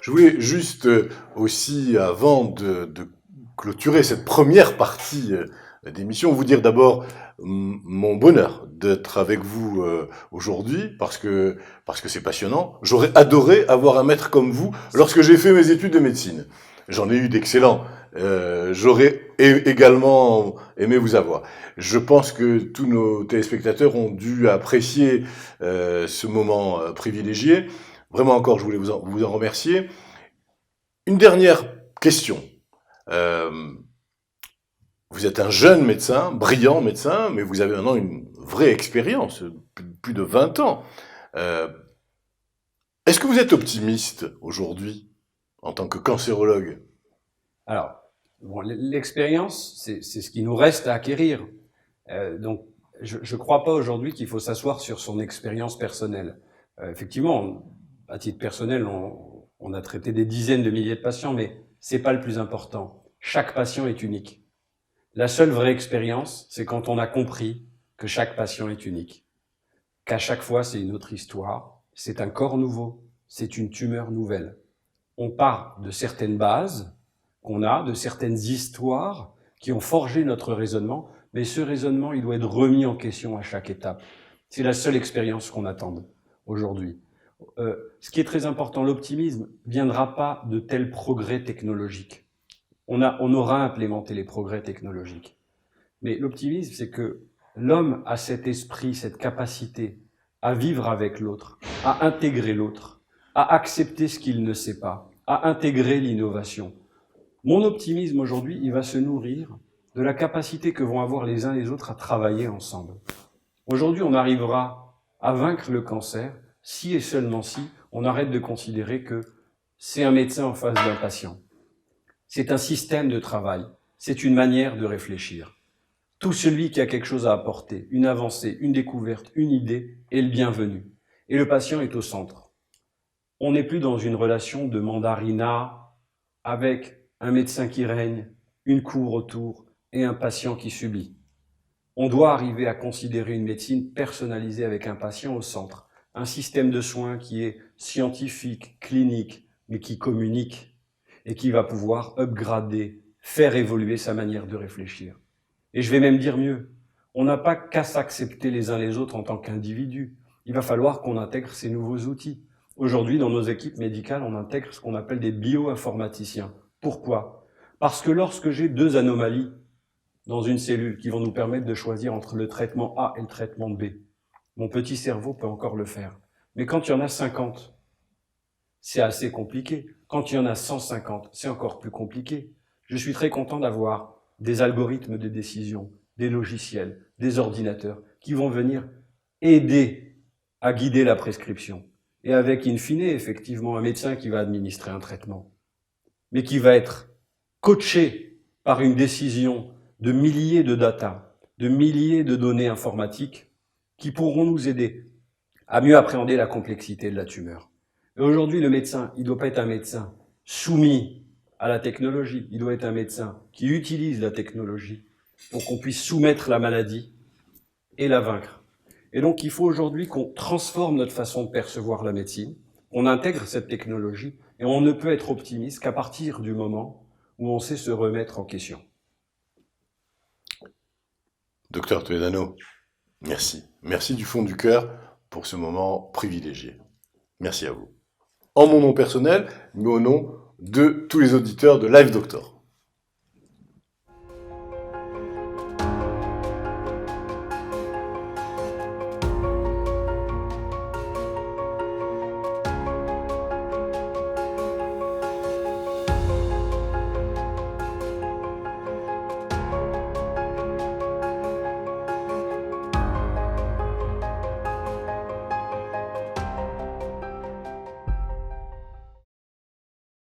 Je voulais juste aussi, avant de clôturer cette première partie d'émission, vous dire d'abord mon bonheur d'être avec vous aujourd'hui, parce que c'est passionnant. J'aurais adoré avoir un maître comme vous lorsque j'ai fait mes études de médecine. J'en ai eu d'excellents. J'aurais également aimé vous avoir. Je pense que tous nos téléspectateurs ont dû apprécier ce moment privilégié. Vraiment encore, je voulais vous en remercier. Une dernière question. Vous êtes un jeune médecin, brillant médecin, mais vous avez maintenant une vraie expérience, plus de 20 ans. Est-ce que vous êtes optimiste aujourd'hui, en tant que cancérologue? Alors, bon, l'expérience, c'est ce qui nous reste à acquérir. Donc, je ne crois pas aujourd'hui qu'il faut s'asseoir sur son expérience personnelle. Effectivement, à titre personnel, on a traité des dizaines de milliers de patients, mais c'est pas le plus important. Chaque patient est unique. La seule vraie expérience, c'est quand on a compris que chaque patient est unique, qu'à chaque fois c'est une autre histoire, c'est un corps nouveau, c'est une tumeur nouvelle. On part de certaines bases qu'on a, de certaines histoires qui ont forgé notre raisonnement, mais ce raisonnement, il doit être remis en question à chaque étape. C'est la seule expérience qu'on attende aujourd'hui. Ce qui est très important, l'optimisme ne viendra pas de tels progrès technologiques. On aura implémenté les progrès technologiques. Mais l'optimisme, c'est que l'homme a cet esprit, cette capacité à vivre avec l'autre, à intégrer l'autre, à accepter ce qu'il ne sait pas, à intégrer l'innovation. Mon optimisme aujourd'hui, il va se nourrir de la capacité que vont avoir les uns et les autres à travailler ensemble. Aujourd'hui, on arrivera à vaincre le cancer si et seulement si on arrête de considérer que c'est un médecin en face d'un patient. C'est un système de travail, c'est une manière de réfléchir. Tout celui qui a quelque chose à apporter, une avancée, une découverte, une idée, est le bienvenu. Et le patient est au centre. On n'est plus dans une relation de mandarinat avec un médecin qui règne, une cour autour et un patient qui subit. On doit arriver à considérer une médecine personnalisée avec un patient au centre, un système de soins qui est scientifique, clinique, mais qui communique et qui va pouvoir upgrader, faire évoluer sa manière de réfléchir. Et je vais même dire mieux, on n'a pas qu'à s'accepter les uns les autres en tant qu'individus. Il va falloir qu'on intègre ces nouveaux outils. Aujourd'hui, dans nos équipes médicales, on intègre ce qu'on appelle des bioinformaticiens. Pourquoi? Parce que lorsque j'ai deux anomalies dans une cellule qui vont nous permettre de choisir entre le traitement A et le traitement B, mon petit cerveau peut encore le faire. Mais quand il y en a 50, c'est assez compliqué. Quand il y en a 150, c'est encore plus compliqué. Je suis très content d'avoir des algorithmes de décision, des logiciels, des ordinateurs qui vont venir aider à guider la prescription. Et avec, in fine, effectivement, un médecin qui va administrer un traitement, mais qui va être coaché par une décision de milliers de data, de milliers de données informatiques qui pourront nous aider à mieux appréhender la complexité de la tumeur. Et aujourd'hui, le médecin, il ne doit pas être un médecin soumis à la technologie, il doit être un médecin qui utilise la technologie pour qu'on puisse soumettre la maladie et la vaincre. Et donc, il faut aujourd'hui qu'on transforme notre façon de percevoir la médecine, qu'on intègre cette technologie, et on ne peut être optimiste qu'à partir du moment où on sait se remettre en question. Docteur Toledano, merci. Merci du fond du cœur pour ce moment privilégié. Merci à vous. En mon nom personnel, mais au nom de tous les auditeurs de Live Doctor.